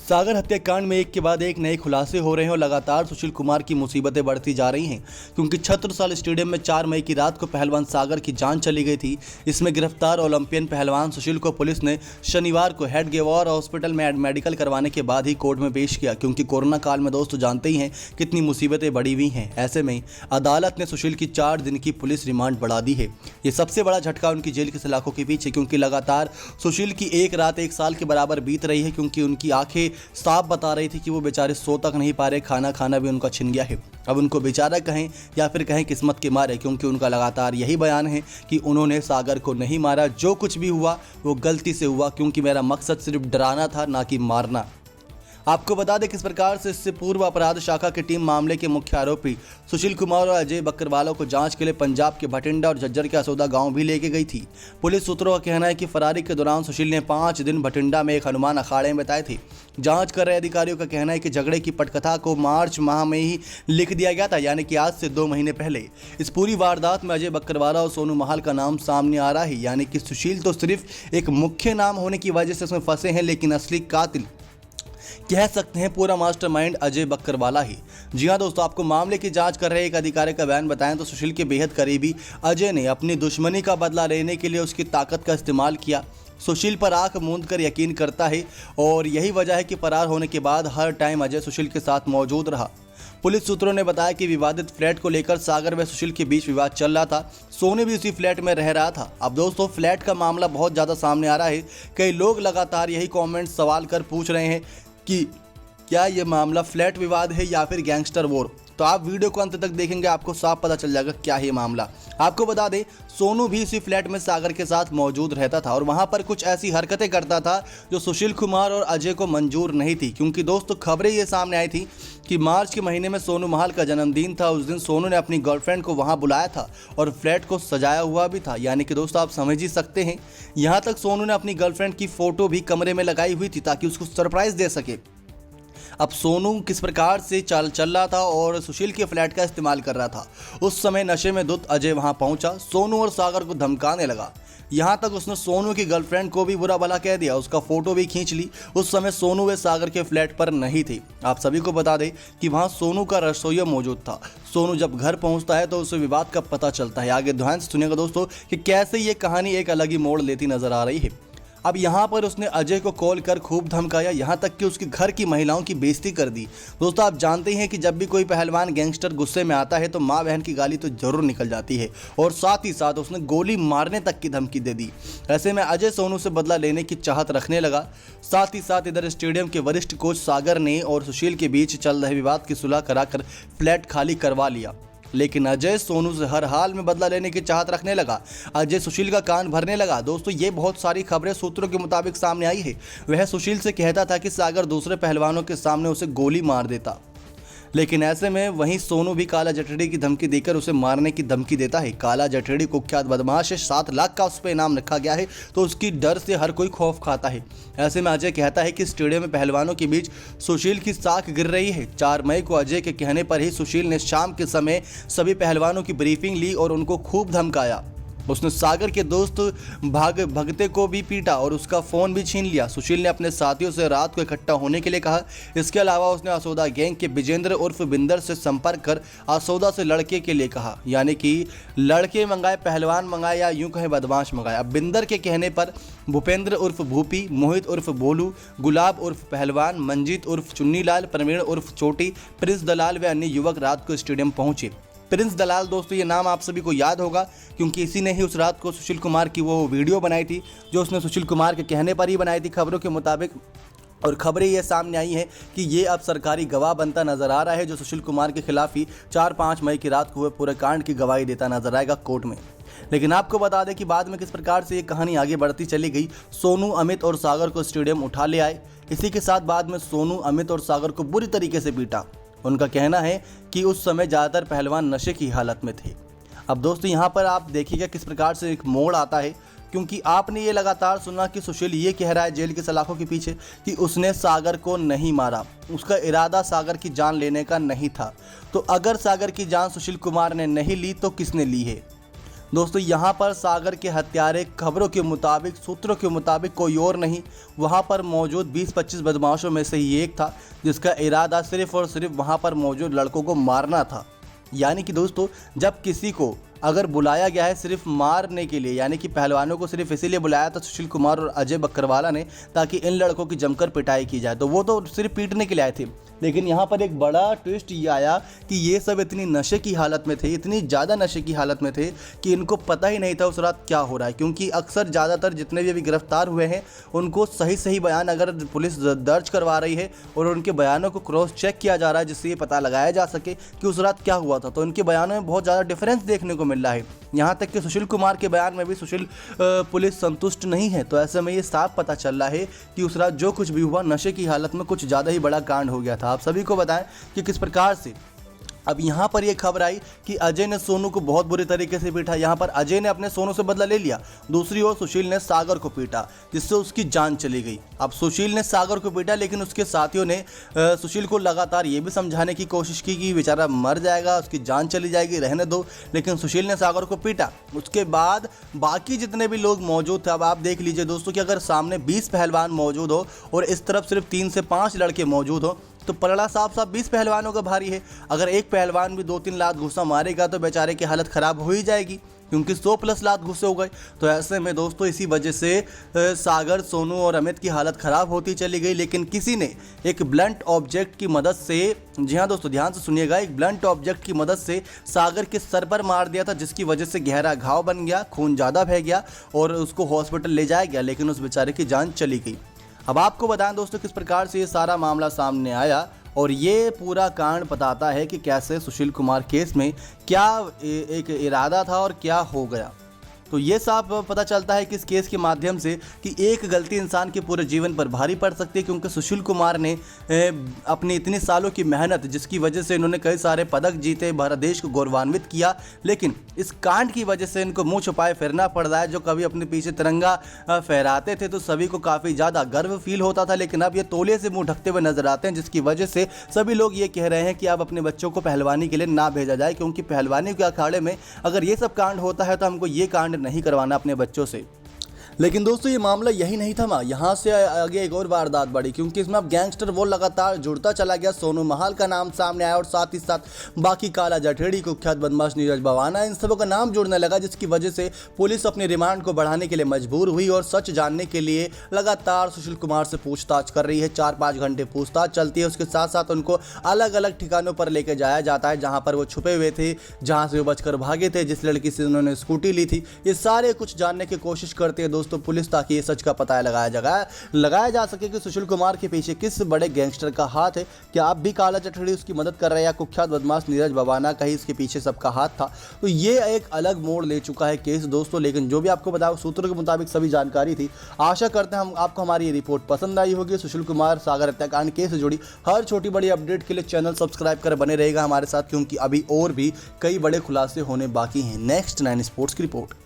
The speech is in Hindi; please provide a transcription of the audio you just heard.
सागर हत्याकांड में एक के बाद एक नए खुलासे हो रहे हैं और लगातार सुशील कुमार की मुसीबतें बढ़ती जा रही हैं क्योंकि छत्रसाल स्टेडियम में 4 मई की रात को पहलवान सागर की जान चली गई थी। इसमें गिरफ्तार ओलंपियन पहलवान सुशील को पुलिस ने शनिवार को हेड गेवार हॉस्पिटल में मेडिकल करवाने के बाद ही कोर्ट में पेश किया क्योंकि कोरोना काल में दोस्तों जानते ही हैं कितनी मुसीबतें बढ़ी हुई हैं। ऐसे में अदालत ने सुशील की 4 दिन की पुलिस रिमांड बढ़ा दी है। ये सबसे बड़ा झटका उनकी जेल की सलाखों के पीछे क्योंकि लगातार सुशील की एक रात 1 साल के बराबर बीत रही है क्योंकि उनकी आंखें साफ बता रही थी कि वो बेचारे सो तक नहीं पा रहे, खाना भी उनका छिन गया है। अब उनको बेचारा कहें या फिर कहें किस्मत के मारे, क्योंकि उनका लगातार यही बयान है कि उन्होंने सागर को नहीं मारा, जो कुछ भी हुआ वो गलती से हुआ क्योंकि मेरा मकसद सिर्फ डराना था ना कि मारना। आपको बता दें किस प्रकार से इससे पूर्व अपराध शाखा की टीम मामले के मुख्य आरोपी सुशील कुमार और अजय बकरवाला को जांच के लिए पंजाब के भटिंडा और झज्जर के असौदा गांव भी लेके गई थी। पुलिस सूत्रों का कहना है कि फरारी के दौरान सुशील ने 5 दिन भटिंडा में एक हनुमान अखाड़े में बिताए थे। जांच कर रहे अधिकारियों का कहना है कि झगड़े की पटकथा को मार्च माह में ही लिख दिया गया था, यानी कि आज से 2 महीने पहले। इस पूरी वारदात में अजय बकरवाला और सोनू महाल का नाम सामने आ रहा है, यानी कि सुशील तो सिर्फ एक मुख्य नाम होने की वजह से उसमें फंसे हैं, लेकिन असली कातिल कह सकते हैं पूरा मास्टरमाइंड अजय बकरवाला ही। जी हां दोस्तों, आपको मामले की जांच कर रहे एक अधिकारी का बयान बताएं तो सुशील के बेहद करीबी अजय ने अपनी दुश्मनी का बदला लेने के लिए उसकी ताकत का इस्तेमाल किया। सुशील पर आंख मूंद कर यकीन करता है और यही वजह है कि फरार होने के बाद हर टाइम अजय सुशील के साथ मौजूद रहा। पुलिस सूत्रों ने बताया कि विवादित फ्लैट को लेकर सागर व सुशील के बीच विवाद चल रहा था। सोनू भी उसी फ्लैट में रह रहा था। अब दोस्तों, फ्लैट का मामला बहुत ज़्यादा सामने आ रहा है। कई लोग लगातार यही कॉमेंट सवाल कर पूछ रहे हैं कि क्या ये मामला फ्लैट विवाद है या फिर गैंगस्टर वॉर। तो आप वीडियो को अंत तक देखेंगे, आपको साफ पता चल जाएगा क्या है ये मामला। आपको बता दें, सोनू भी इसी फ्लैट में सागर के साथ मौजूद रहता था और वहां पर कुछ ऐसी हरकतें करता था जो सुशील कुमार और अजय को मंजूर नहीं थी। क्योंकि दोस्तों, खबरें ये सामने आई थी कि मार्च के महीने में सोनू महाल का जन्मदिन था। उस दिन सोनू ने अपनी गर्लफ्रेंड को वहां बुलाया था और फ्लैट को सजाया हुआ भी था, यानी कि दोस्तों आप समझ ही सकते हैं। यहाँ तक सोनू ने अपनी गर्लफ्रेंड की फोटो भी कमरे में लगाई हुई थी ताकि उसको सरप्राइज दे सके। अब सोनू किस प्रकार से चल रहा था और सुशील के फ्लैट का इस्तेमाल कर रहा था। उस समय नशे में धुत अजय वहां पहुंचा, सोनू और सागर को धमकाने लगा। यहां तक उसने सोनू की गर्लफ्रेंड को भी बुरा भला कह दिया, उसका फोटो भी खींच ली। उस समय सोनू व सागर के फ्लैट पर नहीं थे। आप सभी को बता दें कि वहां सोनू का रसोइया मौजूद था। सोनू जब घर पहुंचता है तो उसे विवाद का पता चलता है। आगे ध्यान से सुनिएगा दोस्तों कि कैसे ये कहानी एक अलग ही मोड़ लेती नजर आ रही है। अब यहाँ पर उसने अजय को कॉल कर खूब धमकाया, यहाँ तक कि उसके घर की महिलाओं की बेइज्जती कर दी। दोस्तों आप जानते हैं कि जब भी कोई पहलवान गैंगस्टर गुस्से में आता है तो माँ बहन की गाली तो जरूर निकल जाती है और साथ ही साथ उसने गोली मारने तक की धमकी दे दी। ऐसे में अजय सोनू से बदला लेने की चाहत रखने लगा। साथ ही साथ इधर स्टेडियम के वरिष्ठ कोच सागर ने और सुशील के बीच चल रहे विवाद की सुलह कराकर फ्लैट खाली करवा लिया। लेकिन अजय सोनू से हर हाल में बदला लेने की चाहत रखने लगा। अजय सुशील का कान भरने लगा। दोस्तों ये बहुत सारी खबरें सूत्रों के मुताबिक सामने आई है। वह सुशील से कहता था कि सागर दूसरे पहलवानों के सामने उसे गोली मार देता, लेकिन ऐसे में वहीं सोनू भी काला जठेड़ी की धमकी देकर उसे मारने की धमकी देता है। काला जठेड़ी कुख्यात बदमाश है, 7 लाख का उस पर इनाम रखा गया है, तो उसकी डर से हर कोई खौफ खाता है। ऐसे में अजय कहता है कि स्टेडियम में पहलवानों के बीच सुशील की साख गिर रही है। 4 मई को अजय के कहने पर ही सुशील ने शाम के समय सभी पहलवानों की ब्रीफिंग ली और उनको खूब धमकाया। उसने सागर के दोस्त भगते को भी पीटा और उसका फ़ोन भी छीन लिया। सुशील ने अपने साथियों से रात को इकट्ठा होने के लिए कहा। इसके अलावा उसने असौदा गैंग के विजेंद्र उर्फ बिंदर से संपर्क कर असौदा से लड़के के लिए कहा, यानी कि लड़के मंगाए, पहलवान मंगाए या यूं कहें बदमाश मंगाए। अब बिंदर के कहने पर भूपेंद्र उर्फ भूपी, मोहित उर्फ बोलू, गुलाब उर्फ पहलवान, मंजीत उर्फ चुन्नीलाल, प्रवीण उर्फ चोटी, प्रिंस दलाल व अन्य युवक रात को स्टेडियम पहुंचे। प्रिंस दलाल दोस्तों ये नाम आप सभी को याद होगा क्योंकि इसी ने ही उस रात को सुशील कुमार की वो वीडियो बनाई थी जो उसने सुशील कुमार के कहने पर ही बनाई थी खबरों के मुताबिक। और खबरें ये सामने आई हैं कि ये अब सरकारी गवाह बनता नजर आ रहा है जो सुशील कुमार के खिलाफ ही 4-5 मई की रात को हुए पूरे कांड की गवाही देता नजर आएगा कोर्ट में। लेकिन आपको बता दें कि बाद में किस प्रकार से ये कहानी आगे बढ़ती चली गई। सोनू, अमित और सागर को स्टेडियम उठा ले आए। इसी के साथ बाद में सोनू, अमित और सागर को बुरी तरीके से पीटा। उनका कहना है कि उस समय ज़्यादातर पहलवान नशे की हालत में थे। अब दोस्तों यहाँ पर आप देखिएगा किस प्रकार से एक मोड़ आता है क्योंकि आपने ये लगातार सुना कि सुशील ये कह रहा है जेल की सलाखों के पीछे कि उसने सागर को नहीं मारा, उसका इरादा सागर की जान लेने का नहीं था। तो अगर सागर की जान सुशील कुमार ने नहीं ली तो किसने ली है? दोस्तों यहाँ पर सागर के हत्यारे खबरों के मुताबिक, सूत्रों के मुताबिक कोई और नहीं, वहाँ पर मौजूद 20-25 बदमाशों में से ही एक था जिसका इरादा सिर्फ और सिर्फ वहाँ पर मौजूद लड़कों को मारना था। यानी कि दोस्तों, जब किसी को अगर बुलाया गया है सिर्फ मारने के लिए, यानी कि पहलवानों को सिर्फ इसीलिए बुलाया था सुशील कुमार और अजय बकरवाला ने, ताकि इन लड़कों की जमकर पिटाई की जाए, तो वो तो सिर्फ पीटने के लिए आए थे। लेकिन यहाँ पर एक बड़ा ट्विस्ट ये आया कि ये सब इतनी नशे की हालत में थे, इतनी ज़्यादा नशे की हालत में थे कि इनको पता ही नहीं था उस रात क्या हो रहा है। क्योंकि अक्सर ज़्यादातर जितने भी अभी गिरफ्तार हुए हैं उनको सही सही बयान अगर पुलिस दर्ज करवा रही है और उनके बयानों को क्रॉस चेक किया जा रहा है जिससे ये पता लगाया जा सके कि उस रात क्या हुआ था, तो इनके बयानों में बहुत ज़्यादा डिफरेंस देखने को मिल रहा है। यहाँ तक कि सुशील कुमार के बयान में भी पुलिस संतुष्ट नहीं है। तो ऐसे में ये साफ पता चल रहा है कि उस रात जो कुछ भी हुआ नशे की हालत में कुछ ज़्यादा ही बड़ा कांड हो गया था। आप सभी को बताएं कि किस प्रकार से अब यहाँ पर ये खबर आई कि अजय ने सोनू को बहुत बुरी तरीके से पीटा। यहाँ पर अजय ने अपने सोनू से बदला ले लिया, दूसरी ओर सुशील ने सागर को पीटा जिससे उसकी जान चली गई। अब सुशील ने सागर को पीटा, लेकिन उसके साथियों ने सुशील को लगातार ये भी समझाने की कोशिश की कि बेचारा मर जाएगा, उसकी जान चली जाएगी, रहने दो, लेकिन सुशील ने सागर को पीटा। उसके बाद बाकी जितने भी लोग मौजूद थे, अब आप देख लीजिए दोस्तों कि अगर सामने 20 पहलवान मौजूद हो और इस तरफ सिर्फ 3 से 5 लड़के मौजूद हो तो पलड़ा साफ साफ 20 पहलवानों का भारी है। अगर एक पहलवान भी 2-3 लात घुसा मारेगा तो बेचारे की हालत ख़राब हो ही जाएगी, क्योंकि 100+ लात घुसे हो गए। तो ऐसे में दोस्तों इसी वजह से सागर, सोनू और अमित की हालत ख़राब होती चली गई। लेकिन किसी ने एक ब्लंट ऑब्जेक्ट की मदद से, जी हाँ दोस्तों ध्यान से सुनिएगा, एक ब्लंट ऑब्जेक्ट की मदद से सागर के सर पर मार दिया था, जिसकी वजह से गहरा घाव बन गया, खून ज़्यादा बह गया और उसको हॉस्पिटल ले जाया गया, लेकिन उस बेचारे की जान चली गई। अब आपको बताएं दोस्तों किस प्रकार से ये सारा मामला सामने आया, और ये पूरा कांड बताता है कि कैसे सुशील कुमार केस में क्या एक इरादा था और क्या हो गया। तो ये साफ पता चलता है कि इस केस के माध्यम से कि एक गलती इंसान के पूरे जीवन पर भारी पड़ सकती है, क्योंकि सुशील कुमार ने अपनी इतनी सालों की मेहनत, जिसकी वजह से इन्होंने कई सारे पदक जीते, भारत देश को गौरवान्वित किया, लेकिन इस कांड की वजह से इनको मुंह छुपाए फिरना पड़ रहा है। जो कभी अपने पीछे तिरंगा फहराते थे तो सभी को काफ़ी ज़्यादा गर्व फील होता था, लेकिन अब ये तौलिए से मुँह ढकते हुए नजर आते हैं, जिसकी वजह से सभी लोग ये कह रहे हैं कि अब अपने बच्चों को पहलवानी के लिए ना भेजा जाए, क्योंकि पहलवानी के अखाड़े में अगर ये सब कांड होता है तो हमको ये कांड नहीं करवाना अपने बच्चों से। लेकिन दोस्तों ये मामला यही नहीं थमा, यहाँ से आगे एक और वारदात बढ़ी, क्योंकि इसमें अब गैंगस्टर वो लगातार जुड़ता चला गया। सोनू महाल का नाम सामने आया और साथ ही साथ बाकी काला जठेड़ी, कुख्यात बदमाश नीरज भवाना, इन सबों का नाम जुड़ने लगा, जिसकी वजह से पुलिस अपने रिमांड को बढ़ाने के लिए मजबूर हुई और सच जानने के लिए लगातार सुशील कुमार से पूछताछ कर रही है। 4-5 घंटे पूछताछ चलती है, उसके साथ साथ उनको अलग अलग ठिकानों पर लेकर जाया जाता है जहाँ पर वो छुपे हुए थे, जहाँ से वो बचकर भागे थे, जिस लड़की से उन्होंने स्कूटी ली थी। ये सारे कुछ जानने की कोशिश करते हैं दोस्तों पुलिस, ताकि ये सच का पता लगाया जा सके कि सुशील कुमार के पीछे किस बड़े गैंगस्टर का हाथ है। क्या आप भी काला चटड़ी उसकी मदद कर रहे हैं, या कुख्यात बदमाश नीरज भवाना का ही इसके पीछे सबका हाथ था। तो ये एक अलग मोड़ ले चुका है केस दोस्तों। लेकिन जो भी आपको बताया सूत्रों के मुताबिक सभी जानकारी थी। आशा करते हैं आपको हमारी ये रिपोर्ट पसंद आई होगी। सुशील कुमार सागर हत्याकांड केस से जुड़ी हर छोटी बड़ी अपडेट के लिए चैनल सब्सक्राइब कर बने रहेगा हमारे साथ, क्योंकि अभी और भी कई बड़े खुलासे होने बाकी हैं। नेक्स्ट 9 स्पोर्ट्स की रिपोर्ट।